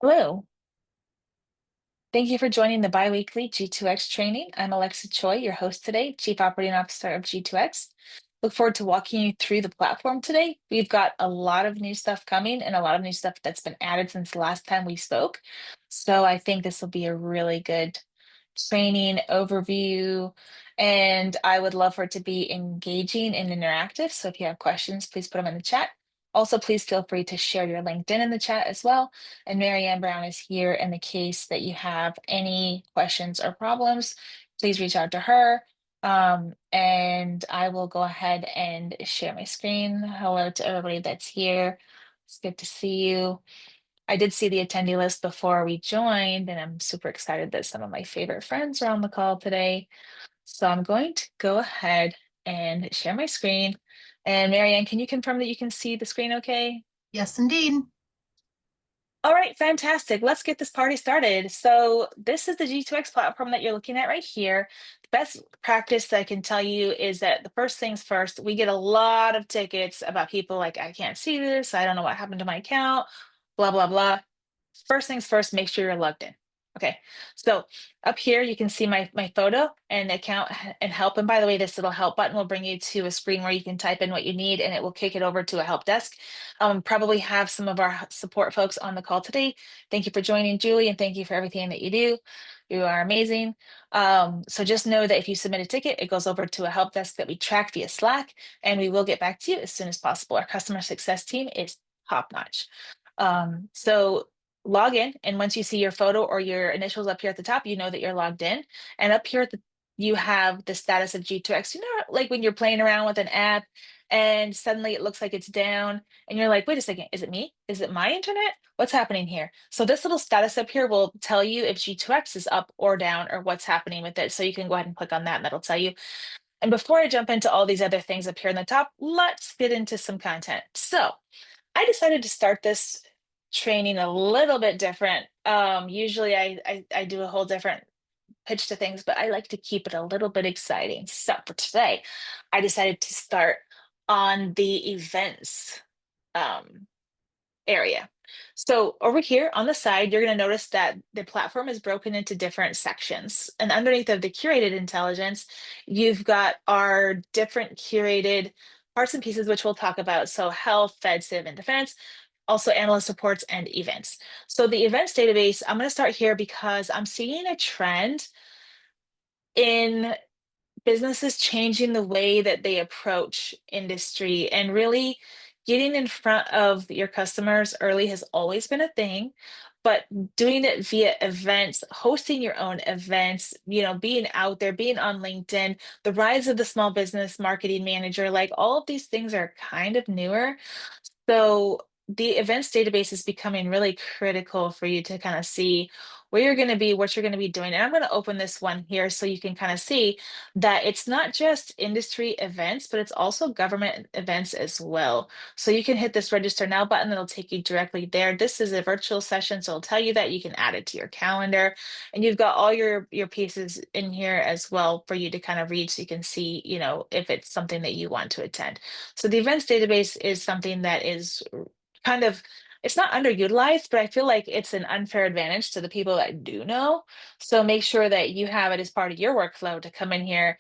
Hello. Thank you for joining the biweekly G2X training. I'm Alexa Choi, your host today, Chief Operating Officer of G2X. Look forward to walking you through the platform today. We've got a lot of new stuff coming and a lot of new stuff that's been added since the last time we spoke. So I think this will be a really good training overview, and I would love for it to be engaging and interactive. So if you have questions, please put them in the chat. Also, please feel free to share your LinkedIn in the chat as well. And Marianne Brown is here in the case that you have any questions or problems. Please reach out to her. And I will go ahead and share my screen. Hello to everybody that's here. It's good to see you. I did see the attendee list before we joined, and I'm super excited that some of my favorite friends are on the call today. So I'm going to go ahead and share my screen. And Marianne, can you confirm that you can see the screen okay? Yes, indeed. All right, fantastic. Let's get this party started. So this is the G2X platform that you're looking at right here. The best practice that I can tell you is that the first things first, we get a lot of tickets about people like, I can't see this, I don't know what happened to my account, blah, blah, blah. First things first, make sure you're logged in. Okay, so up here you can see my photo and account and help. And by the way, this little help button will bring you to a screen where you can type in what you need and it will kick it over to a help desk. Probably have some of our support folks on the call today. Thank you for joining, Julie, and thank you for everything that you do. You are amazing. So just know that if you submit a ticket, it goes over to a help desk that we track via Slack, and we will get back to you as soon as possible. Our customer success team is top notch. So log in, and once you see your photo or your initials up here at the top, you know that you're logged in. And up here at the you have the status of G2X. You know, like when you're playing around with an app and suddenly it looks like it's down, and you're like, wait a second, is it me? Is it my internet? What's happening here? So this little status up here will tell you if G2X is up or down or what's happening with it. So you can go ahead and click on that and that'll tell you. And before I jump into all these other things up here in the top, let's get into some content. So I decided to start this training a little bit different. Usually I do a whole different pitch to things, but I like to keep it a little bit exciting. So for today, I decided to start on the events um, area. So over here on the side, you're going to notice that the platform is broken into different sections. And underneath of the curated intelligence, you've got our different curated parts and pieces, which we'll talk about. So health, fed, civ, and defense, also analyst reports and events. So the events database, I'm going to start here because I'm seeing a trend in businesses changing the way that they approach industry, and really getting in front of your customers early has always been a thing, but doing it via events, hosting your own events, being out there, being on LinkedIn, the rise of the small business marketing manager, like all of these things are kind of newer. So the events database is becoming really critical for you to kind of see where you're going to be, what you're going to be doing. And I'm going to open this one here so you can kind of see that it's not just industry events, but it's also government events as well. So you can hit this register now button, that'll take you directly there. This is a virtual session, so it'll tell you that you can add it to your calendar. And you've got all your pieces in here as well for you to kind of read so you can see, if it's something that you want to attend. So the events database is something that is kind of, it's not underutilized, but I feel like it's an unfair advantage to the people that do know. So make sure that you have it as part of your workflow to come in here,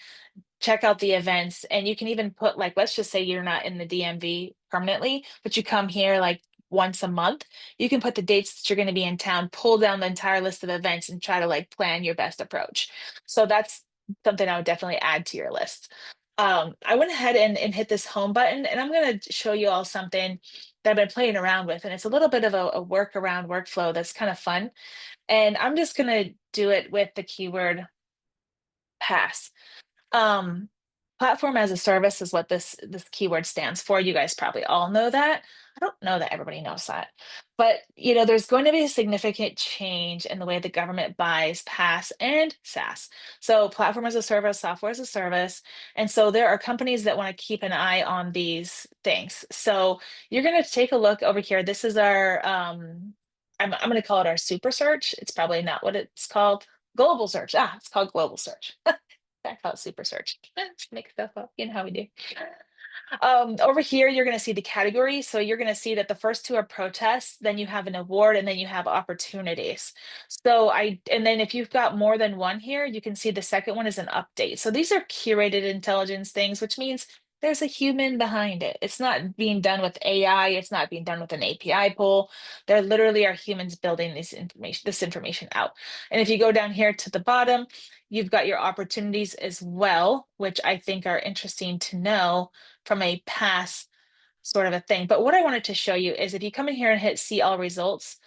check out the events, and you can even put, like, let's just say you're not in the DMV permanently, but you come here like once a month. You can put the dates that you're going to be in town, pull down the entire list of events, and try to like plan your best approach. So that's something I would definitely add to your list. I went ahead and hit this home button, and I'm going to show you all something that I've been playing around with. And it's a little bit of a workaround workflow that's kind of fun. And I'm just going to do it with the keyword pass. Um, Platform as a service is what this keyword stands for. You guys probably all know that. I don't know that everybody knows that. But there's going to be a significant change in the way the government buys PaaS and SaaS. So platform as a service, software as a service. And so there are companies that want to keep an eye on these things. So you're going to take a look over here. This is our I'm going to call it our super search. It's probably not what it's called. Global search. It's called global search. I call it super search. Make stuff up. You know how we do. Over here, you're going to see the category. So you're going to see that the first two are protests, then you have an award, and then you have opportunities. And then if you've got more than one here, you can see the second one is an update. So these are curated intelligence things, which means there's a human behind it. It's not being done with AI. It's not being done with an API pull. There literally are humans building this information out. And if you go down here to the bottom, you've got your opportunities as well, which I think are interesting to know from a pass sort of a thing. But what I wanted to show you is if you come in here and hit see all results,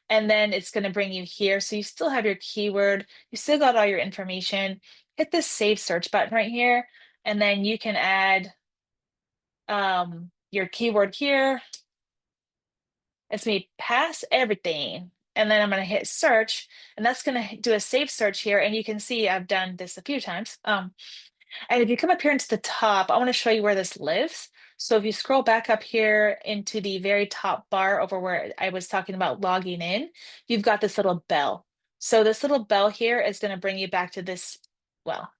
and then it's going to bring you here. So you still have your keyword, you still got all your information. Hit this save search button right here, and then you can add your keyword here. It's me pass everything. And then I'm going to hit search, and that's going to do a save search here. And you can see I've done this a few times. And if you come up here into the top, I want to show you where this lives. So if you scroll back up here into the very top bar over where I was talking about logging in, you've got this little bell. So this little bell here is going to bring you back to this, well,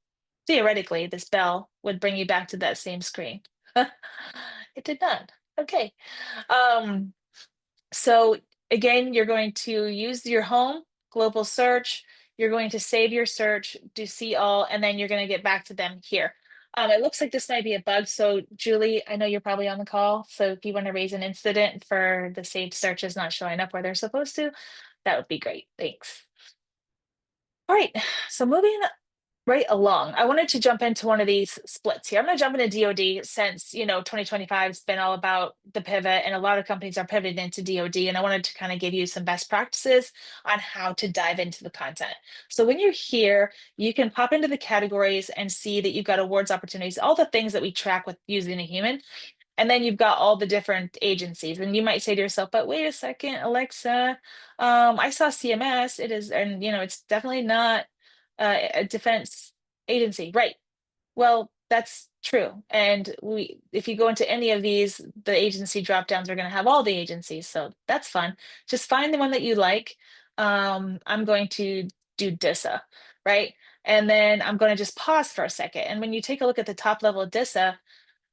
theoretically, this bell would bring you back to that same screen. It did not. Okay. Um, so again, you're going to use your home, global search. You're going to save your search, do see all, and then you're going to get back to them here. It looks like this might be a bug. So Julie, I know you're probably on the call. So if you want to raise an incident for the saved searches not showing up where they're supposed to, that would be great. Thanks. All right, so moving right along. I wanted to jump into one of these splits here. I'm going to jump into DoD since, 2025 has been all about the pivot and a lot of companies are pivoting into DoD. And I wanted to kind of give you some best practices on how to dive into the content. So when you're here, you can pop into the categories and see that you've got awards opportunities, all the things that we track with using a human. And then you've got all the different agencies. And you might say to yourself, but wait a second, Alexa, I saw CMS. It is, and it's definitely not a defense agency, right? Well, that's true. And if you go into any of these, the agency drop downs are going to have all the agencies. So that's fun. Just find the one that you like. I'm going to do DISA, right? And then I'm going to just pause for a second. And when you take a look at the top level of DISA,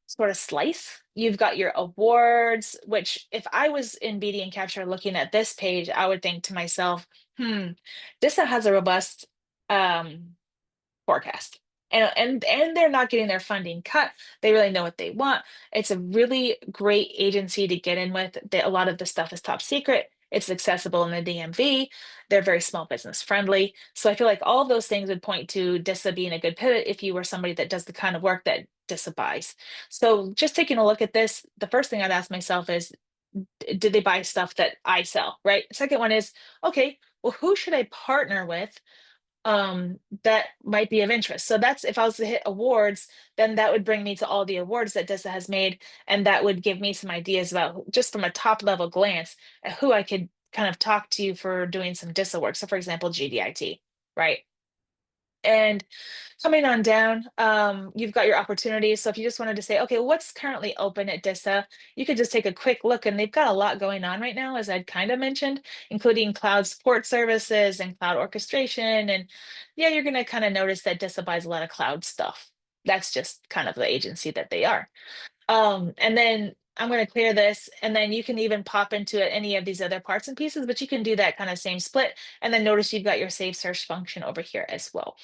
sort of slice. You've got your awards, which if I was in BD and Capture looking at this page, I would think to myself, this has a robust forecast. And they're not getting their funding cut. They really know what they want. It's a really great agency to get in with. A lot of the stuff is top secret. It's accessible in the DMV. They're very small business friendly. So I feel like all of those things would point to DISA being a good pivot if you were somebody that does the kind of work that DISA buys. So just taking a look at this, the first thing I'd ask myself is, did they buy stuff that I sell, right? Second one is, okay, well, who should I partner with that might be of interest? So that's if I was to hit awards, then that would bring me to all the awards that DISA has made, and that would give me some ideas about just from a top level glance at who I could kind of talk to for doing some DISA work. So for example, GDIT, right? And coming on down, you've got your opportunities. So if you just wanted to say, okay, what's currently open at DISA, you could just take a quick look, and they've got a lot going on right now, as I'd kind of mentioned, including cloud support services and cloud orchestration. And yeah, you're going to kind of notice that DISA buys a lot of cloud stuff. That's just kind of the agency that they are. And then I'm going to clear this, and then you can even pop into any of these other parts and pieces, but you can do that kind of same split. And then notice you've got your save search function over here as well.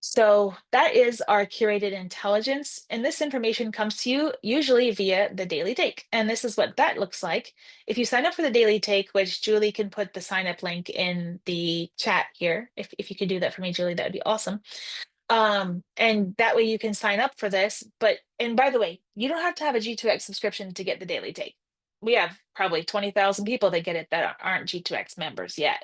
So that is our curated intelligence. And this information comes to you usually via the daily take. And this is what that looks like. If you sign up for the daily take, which Julie can put the sign up link in the chat here. If you could do that for me, Julie, that would be awesome. And that way you can sign up for this. And by the way, you don't have to have a G2X subscription to get the daily take. We have probably 20,000 people that get it that aren't G2X members yet.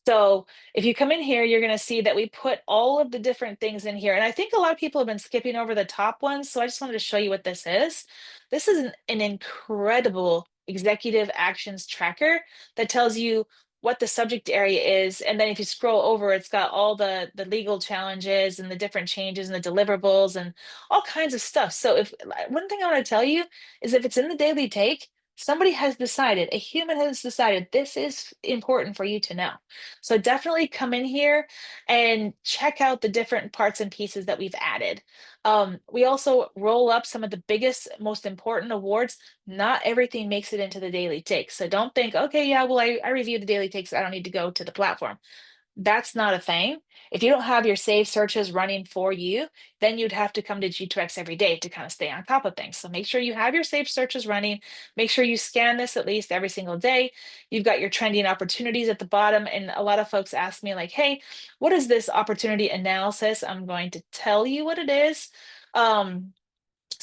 So if you come in here, you're going to see that we put all of the different things in here. And I think a lot of people have been skipping over the top ones. So I just wanted to show you what this is. This is an incredible executive actions tracker that tells you what the subject area is. And then if you scroll over, it's got all the legal challenges and the different changes and the deliverables and all kinds of stuff. So one thing I want to tell you is if it's in the daily take, Somebody has decided, a human has decided this is important for you to know. So definitely come in here and check out the different parts and pieces that we've added. We also roll up some of the biggest, most important awards. Not everything makes it into the daily takes. So don't think, okay, yeah, well, I reviewed the daily takes. I don't need to go to the platform. That's not a thing. If you don't have your saved searches running for you, then you'd have to come to G2X every day to kind of stay on top of things. So make sure you have your saved searches running. Make sure you scan this at least every single day. You've got your trending opportunities at the bottom. And a lot of folks ask me, like, hey, what is this opportunity analysis? I'm going to tell you what it is. So I'm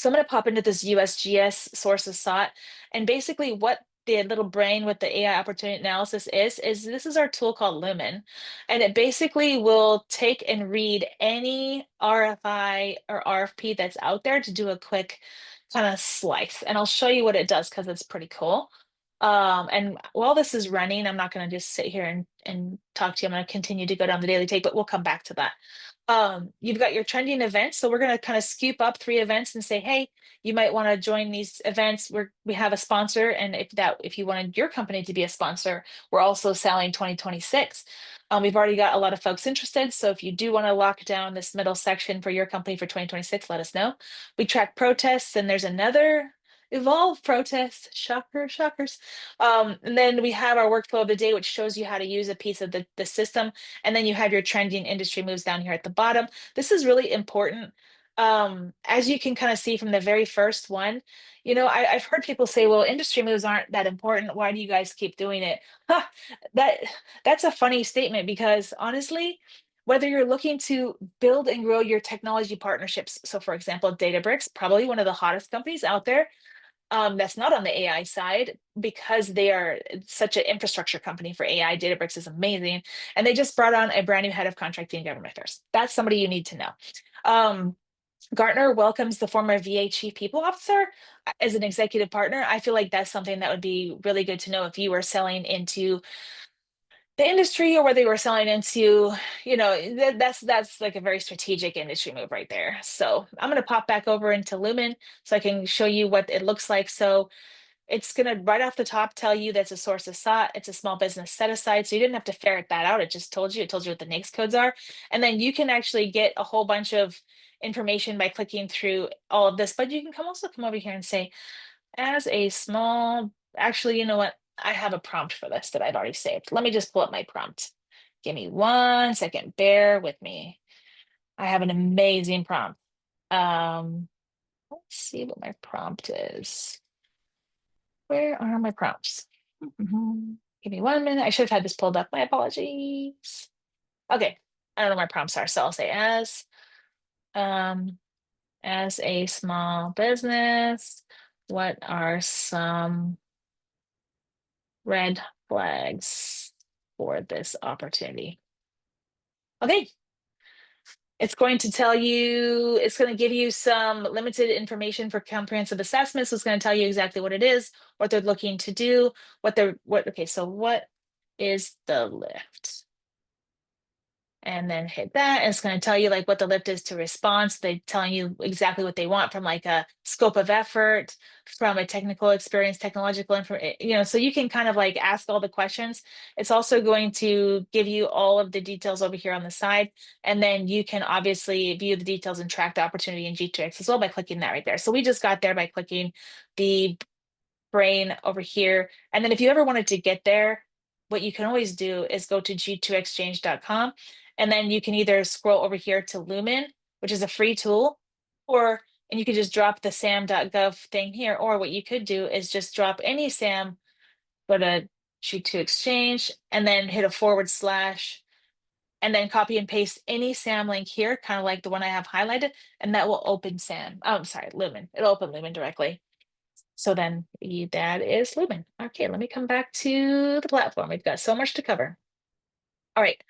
going to pop into this USGS sources sought. And basically what the little brain with the AI opportunity analysis is this is our tool called Lumen. And it basically will take and read any RFI or RFP that's out there to do a quick kind of slice. And I'll show you what it does because it's pretty cool. And while this is running, I'm not going to just sit here and talk to you. I'm going to continue to go down the daily take, but we'll come back to that. You've got your trending events. So we're going to kind of scoop up 3 events and say, hey, you might want to join these events. We have a sponsor. And if you wanted your company to be a sponsor, we're also selling 2026. We've already got a lot of folks interested. So if you do want to lock down this middle section for your company for 2026, let us know. We track protests, and there's another Evolve protest. Shocker, shockers. And then we have our workflow of the day, which shows you how to use a piece of the system. And then you have your trending industry moves down here at the bottom. This is really important. As you can kind of see from the very first one, I've heard people say, well, industry moves aren't that important. Why do you guys keep doing it? Huh, that that's a funny statement because honestly, whether you're looking to build and grow your technology partnerships, so for example, Databricks, probably one of the hottest companies out there, that's not on the AI side because they are such an infrastructure company for AI. Databricks is amazing. And they just brought on a brand new head of contracting and government affairs. That's somebody you need to know. Um, Gartner welcomes the former VA chief people officer as an executive partner. I feel like that's something that would be really good to know if you were selling into the industry or whether you were selling into, that's like a very strategic industry move right there. So I'm going to pop back over into Lumen so I can show you what it looks like. So it's going to right off the top tell you that's a source of SOT. It's a small business set aside. So you didn't have to ferret that out. It told you what the NAICS codes are. And then you can actually get a whole bunch of information by clicking through all of this. But you can also come over here and say, as a small, actually, you know what? I have a prompt for this that I've already saved. Let me just pull up my prompt. Give me 1 second. Bear with me. I have an amazing prompt. Let's see what my prompt is. Where are my prompts? Mhm. Give me 1 minute. I should have had this pulled up. My apologies. Okay. I don't know what my prompts are, so I'll say um as a small business, what are some red flags for this opportunity? Okay. It's going to give you some limited information for comprehensive assessments. So it's going to tell you exactly what it is, what they're looking to do, okay, so what is the lift? And then hit that, and it's going to tell you like what the lift is to response. They're telling you exactly what they want from like a scope of effort, from a technical experience, technological information, so you can kind of like ask all the questions. It's also going to give you all of the details over here on the side. And then you can obviously view the details and track the opportunity in G2X as well by clicking that right there. So we just got there by clicking the brain over here. And then if you ever wanted to get there, what you can always do is go to G2Xchange.com, and then you can either scroll over here to Lumen, which is a free tool, and you could just drop the sam.gov thing here, or what you could do is just drop any SAM, go to G2Xchange, and then hit a /, and then copy and paste any SAM link here, kind of like the one I have highlighted, and that will open SAM. Oh, I'm sorry, Lumen. It'll open Lumen directly. So then that is Lumen. Okay, let me come back to the platform. We've got so much to cover. All right.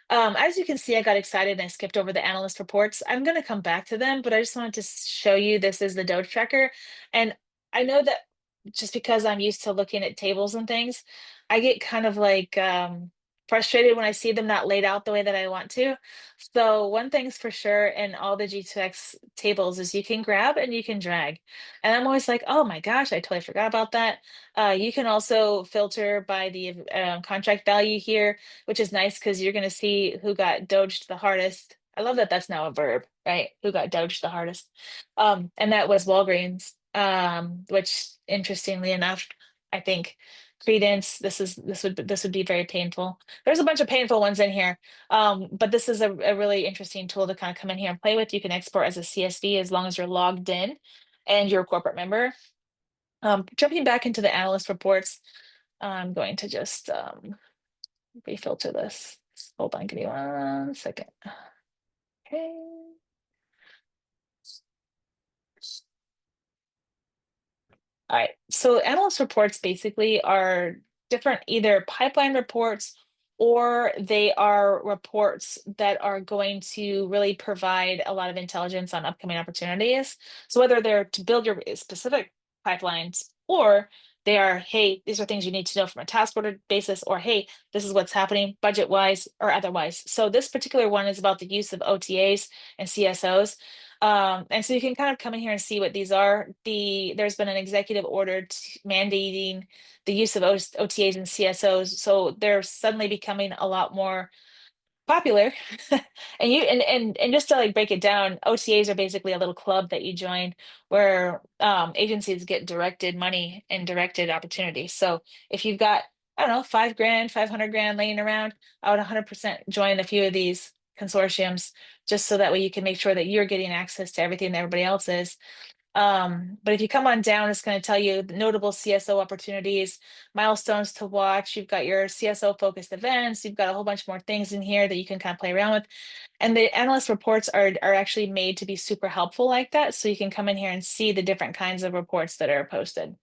As you can see, I got excited and I skipped over the analyst reports. I'm going to come back to them, but I just wanted to show you this is the Doge tracker. And I know that just because I'm used to looking at tables and things, I get kind of like frustrated when I see them not laid out the way that I want to. So one thing's for sure in all the G2X tables is you can grab and you can drag. And I'm always like, oh my gosh, I totally forgot about that. You can also filter by the contract value here, which is nice because you're going to see who got doged the hardest. I love that that's now a verb, right? Who got doged the hardest. And that was Walgreens, which interestingly enough, I think Credence, this would be very painful. There's a bunch of painful ones in here, but this is a really interesting tool to kind of come in here and play with. You can export as a CSV as long as you're logged in and you're a corporate member. Jumping back into the analyst reports, I'm going to just refilter this. Hold on, give me 1 second. Okay. All right. So analyst reports basically are different, either pipeline reports or they are reports that are going to really provide a lot of intelligence on upcoming opportunities. So whether they're to build your specific pipelines or they are, hey, these are things you need to know from a task order basis, or hey, this is what's happening budget wise or otherwise. So this particular one is about the use of OTAs and CSOs. And so you can kind of come in here and see what these are. There's been an executive order mandating the use of OTAs and CSOs, so they're suddenly becoming a lot more popular. And just to like break it down, OTAs are basically a little club that you join where agencies get directed money and directed opportunities. So if you've got, I don't know, 5 grand, 500 grand laying around, I would 100% join a few of these consortiums just so that way you can make sure that you're getting access to everything that everybody else is. But if you come on down, it's going to tell you the notable CSO opportunities, milestones to watch. You've got your CSO focused events. You've got a whole bunch more things in here that you can kind of play around with. And the analyst reports are actually made to be super helpful like that. So you can come in here and see the different kinds of reports that are posted.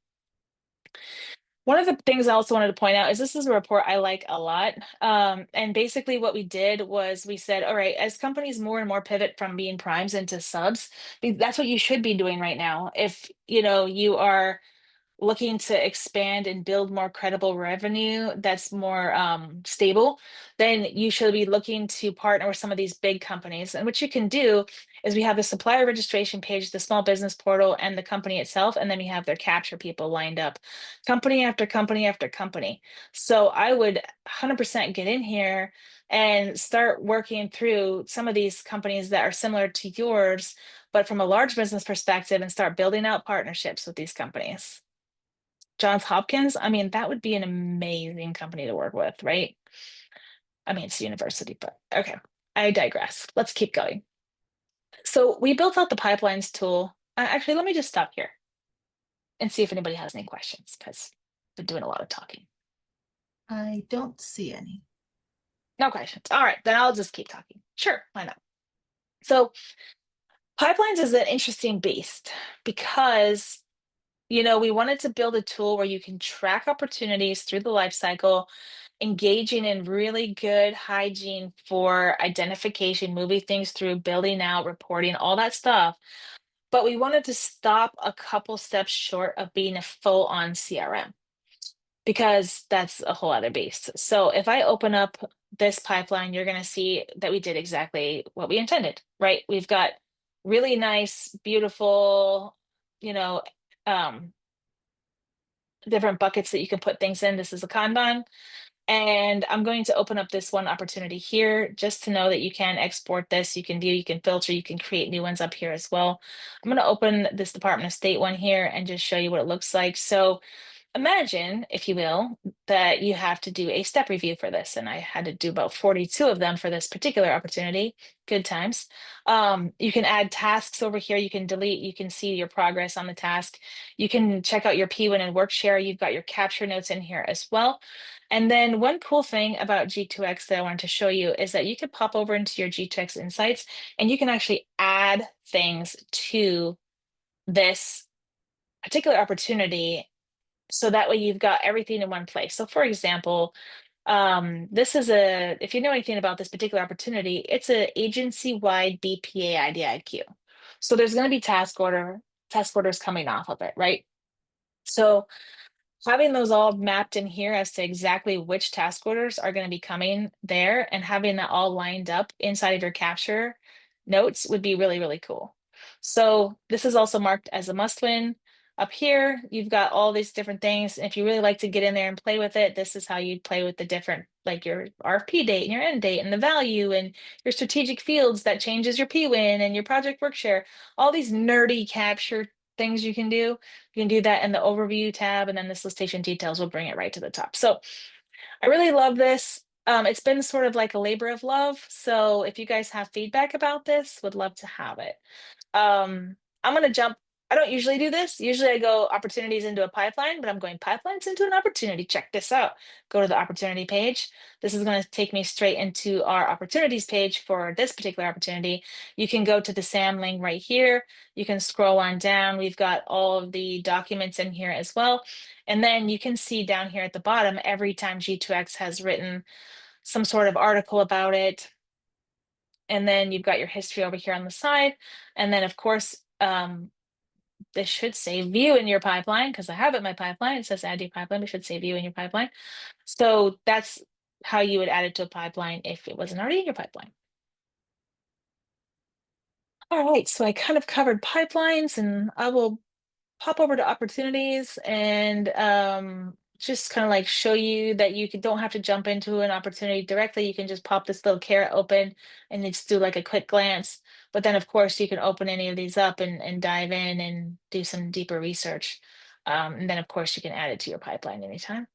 One of the things I also wanted to point out is this is a report I like a lot. And basically what we did was we said, all right, as companies more and more pivot from being primes into subs, that's what you should be doing right now. If you are looking to expand and build more credible revenue that's more stable, then you should be looking to partner with some of these big companies. And what you can do is we have the supplier registration page, the small business portal, and the company itself, and then we have their capture people lined up, company after company after company. So I would 100% get in here and start working through some of these companies that are similar to yours, but from a large business perspective, and start building out partnerships with these companies. Johns Hopkins, I mean, that would be an amazing company to work with, right? I mean, it's a university, but okay, I digress. Let's keep going. So we built out the pipelines tool. Actually, let me just stop here and see if anybody has any questions because I've been doing a lot of talking. I don't see any. No questions. All right, then I'll just keep talking. Sure, why not? So pipelines is an interesting beast because we wanted to build a tool where you can track opportunities through the life cycle, engaging in really good hygiene for identification, moving things through, building out, reporting, all that stuff. But we wanted to stop a couple steps short of being a full-on CRM because that's a whole other beast. So if I open up this pipeline, you're going to see that we did exactly what we intended, right? We've got really nice, beautiful, you know, um, different buckets that you can put things in. This is a Kanban. And I'm going to open up this one opportunity here just to know that you can export this, you can view, you can filter, you can create new ones up here as well. I'm going to open this Department of State one here and just show you what it looks like. So imagine, if you will, that you have to do a step review for this. And I had to do about 42 of them for this particular opportunity. Good times. You can add tasks over here. You can delete. You can see your progress on the task. You can check out your P1 and work share. You've got your capture notes in here as well. And then one cool thing about G2X that I wanted to show you is that you could pop over into your G2X Insights and you can actually add things to this particular opportunity so that way you've got everything in one place. So for example, this is if you know anything about this particular opportunity, it's an agency-wide BPA IDIQ. So there's going to be task orders coming off of it, right? So Having those all mapped in here as to exactly which task orders are going to be coming there and having that all lined up inside of your capture notes would be really, really cool. So this is also marked as a must win. Up here, you've got all these different things. And if you really like to get in there and play with it, this is how you play with the different, like your RFP date and your end date and the value and your strategic fields that changes your P-win and your project work share, all these nerdy capture things you can do. You can do that in the overview tab, and then the solicitation details will bring it right to the top. So I really love this. It's been sort of like a labor of love. So if you guys have feedback about this, would love to have it. I'm gonna jump. I don't usually do this. Usually I go opportunities into a pipeline, but I'm going pipelines into an opportunity. Check this out. Go to the opportunity page. This is going to take me straight into our opportunities page for this particular opportunity. You can go to the SAM link right here. You can scroll on down. We've got all of the documents in here as well. And then you can see down here at the bottom, every time G2X has written some sort of article about it. And then you've got your history over here on the side. And then of course, this should say view in your pipeline because I have it in my pipeline. It says add to your pipeline. It should say view in your pipeline. So that's how you would add it to a pipeline if it wasn't already in your pipeline. All right, so I kind of covered pipelines and I will pop over to opportunities and just kind of like show you that don't have to jump into an opportunity directly. You can just pop this little carrot open and just do like a quick glance. But then of course you can open any of these up and dive in and do some deeper research. And then of course you can add it to your pipeline anytime.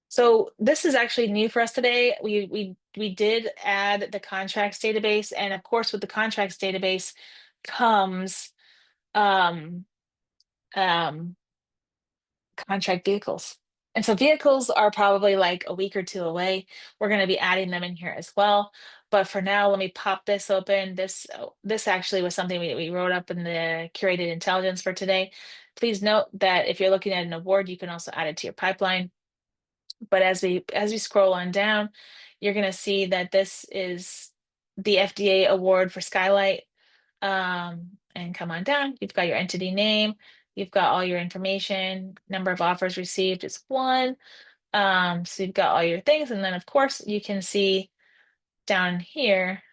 So this is actually new for us today. We did add the contracts database, and of course with the contracts database comes um, um, contract vehicles. And so vehicles are probably like a week or two away. We're going to be adding them in here as well. But for now, let me pop this open. This actually was something we wrote up in the curated intelligence for today. Please note that if you're looking at an award, you can also add it to your pipeline. But as we scroll on down, you're going to see that this is the FDA award for Skylight. And come on down, you've got your entity name, you've got all your information, number of offers received is one. So you've got all your things, and then of course you can see down here,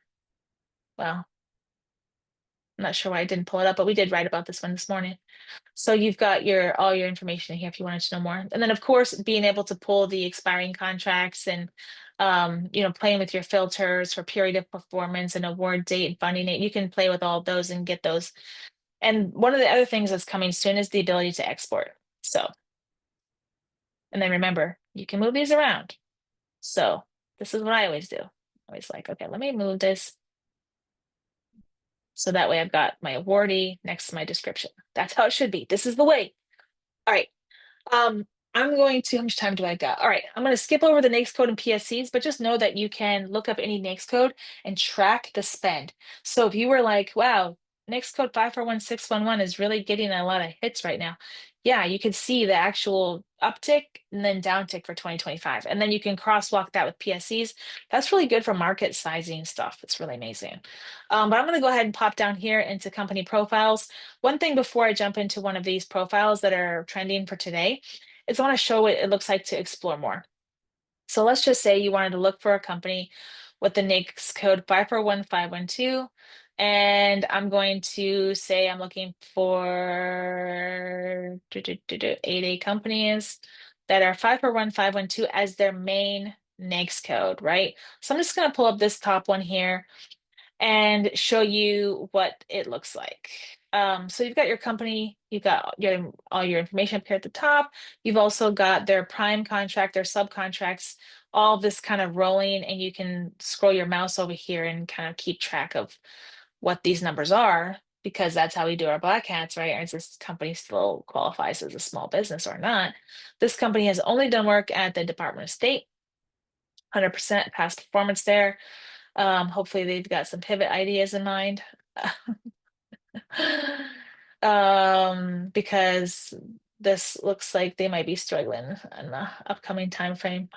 well, I'm not sure why I didn't pull it up, but we did write about this one this morning. So you've got all your information here if you wanted to know more. And then of course, being able to pull the expiring contracts and playing with your filters for period of performance and award date and funding date. You can play with all of those and get those. And one of the other things that's coming soon is the ability to export. So, and then remember, you can move these around. So this is what I always do. Always like, okay, let me move this. So that way I've got my awardee next to my description. That's how it should be. This is the way. All right. Um, I'm going to, how much time do I got? All right, I'm going to skip over the NAICS code and PSCs, but just know that you can look up any NAICS code and track the spend. So if you were like, wow, NAICS code 541611 is really getting a lot of hits right now. Yeah, you can see the actual uptick and then downtick for 2025. And then you can crosswalk that with PSCs. That's really good for market sizing stuff. It's really amazing. But I'm going to go ahead and pop down here into company profiles. One thing before I jump into one of these profiles that are trending for today is I want to show what it looks like to explore more. So let's just say you wanted to look for a company with the NAICS code 541512. And I'm going to say I'm looking for 8A companies that are 541512 as their main NAICS code, right? So I'm just going to pull up this top one here and show you what it looks like. So you've got your company, you've got all your information up here at the top. You've also got their prime contract, their subcontracts, all this kind of rolling, and you can scroll your mouse over here and kind of keep track of what these numbers are, because that's how we do our black hats, right? Is this company still qualifies as a small business or not? This company has only done work at the Department of State, 100% past performance there. Hopefully they've got some pivot ideas in mind. Because this looks like they might be struggling in the upcoming time frame.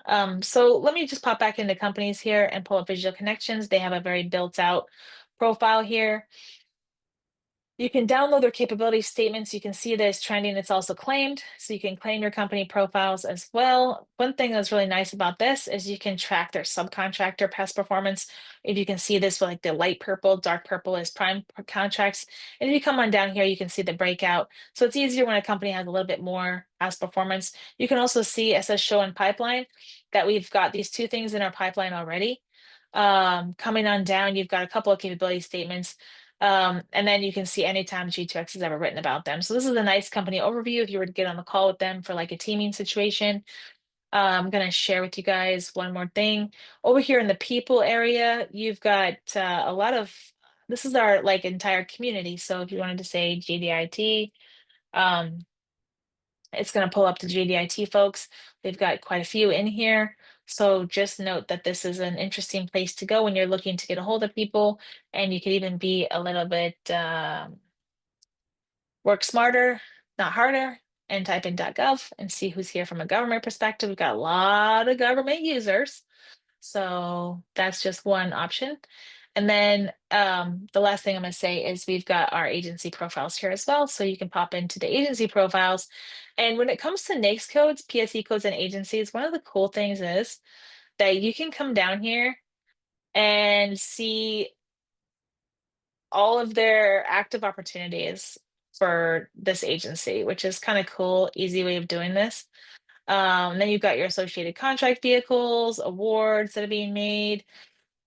So let me just pop back into companies here and pull up Visual Connections. They have a very built out profile here. You can download their capability statements. You can see that it's trending. It's also claimed. So you can claim your company profiles as well. One thing that's really nice about this is you can track their subcontractor past performance. If you can see this with like the light purple, dark purple is prime contracts. And if you come on down here, you can see the breakout. So it's easier when a company has a little bit more past performance. You can also see, it says show in pipeline, that we've got these two things in our pipeline already. Coming on down, you've got a couple of capability statements. And then you can see anytime G2X has ever written about them. So this is a nice company overview if you were to get on the call with them for like a teaming situation. I'm going to share with you guys one more thing. Over here in the people area, you've got a lot of, this is our like entire community. So if you wanted to say GDIT, um, it's going to pull up the GDIT folks. They've got quite a few in here. So just note that this is an interesting place to go when you're looking to get a hold of people, and you could even be a little bit work smarter, not harder, and type in .gov and see who's here from a government perspective. We've got a lot of government users. So that's just one option. And then the last thing I'm going to say is we've got our agency profiles here as well. So you can pop into the agency profiles. And when it comes to NAICS codes, PSE codes, and agencies, one of the cool things is that you can come down here and see all of their active opportunities for this agency, which is kind of cool, easy way of doing this. Then you've got your associated contract vehicles, awards that are being made,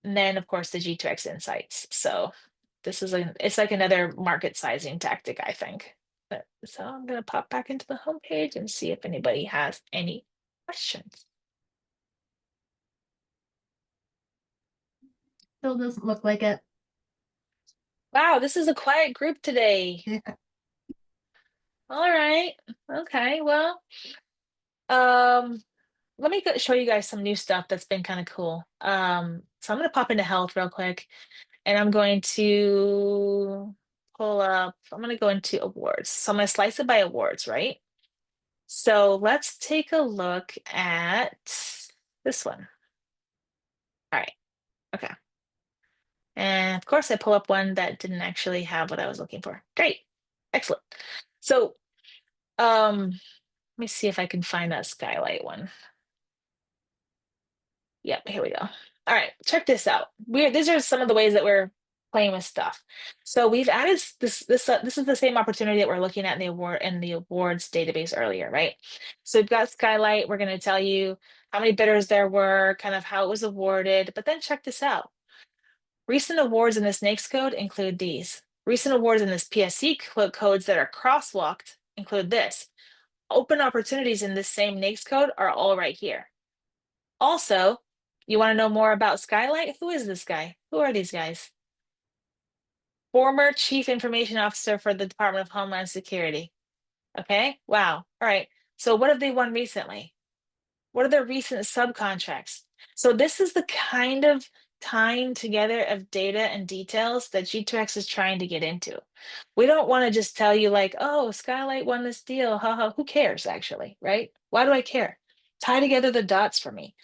and then of course the G2X insights. So this is it's like another market sizing tactic, I think. So I'm gonna pop back into the homepage and see if anybody has any questions. Still doesn't look like it. Wow, this is a quiet group today. Yeah. All right. Okay, well, um, let me show you guys some new stuff that's been kind of cool. So I'm gonna pop into health real quick, and I'm going to pull up, I'm gonna go into awards. So I'm gonna slice it by awards, right? So let's take a look at this one. All right, okay. And of course I pull up one that didn't actually have what I was looking for. Great, excellent. So let me see if I can find that skylight one. Yep, here we go. All right, check this out. These are some of the ways that we're playing with stuff. So we've added this is the same opportunity that we're looking at in the awards database earlier, right? So we've got Skylight. We're going to tell you how many bidders there were, kind of how it was awarded. But then check this out. Recent awards in this NAICS code include these. Recent awards in this PSC codes that are crosswalked include this. Open opportunities in this same NAICS code are all right here. Also, you want to know more about Skylight? Who is this guy? Who are these guys? Former Chief Information Officer for the Department of Homeland Security. Okay, wow. All right. So what have they won recently? What are their recent subcontracts? So this is the kind of tying together of data and details that G2X is trying to get into. We don't want to just tell you like, oh, Skylight won this deal. Haha, who cares actually, right? Why do I care? Tie together the dots for me.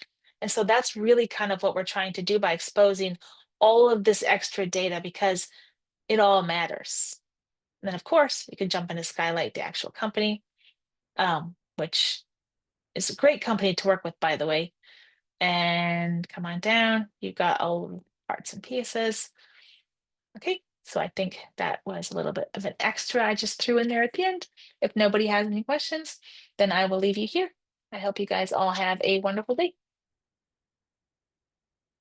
And so that's really kind of what we're trying to do by exposing all of this extra data because it all matters. And then of course, we could jump into Skylight, the actual company, which is a great company to work with, by the way. And come on down, you've got all parts and pieces. Okay, so I think that was a little bit of an extra I just threw in there at the end. If nobody has any questions, then I will leave you here. I hope you guys all have a wonderful day.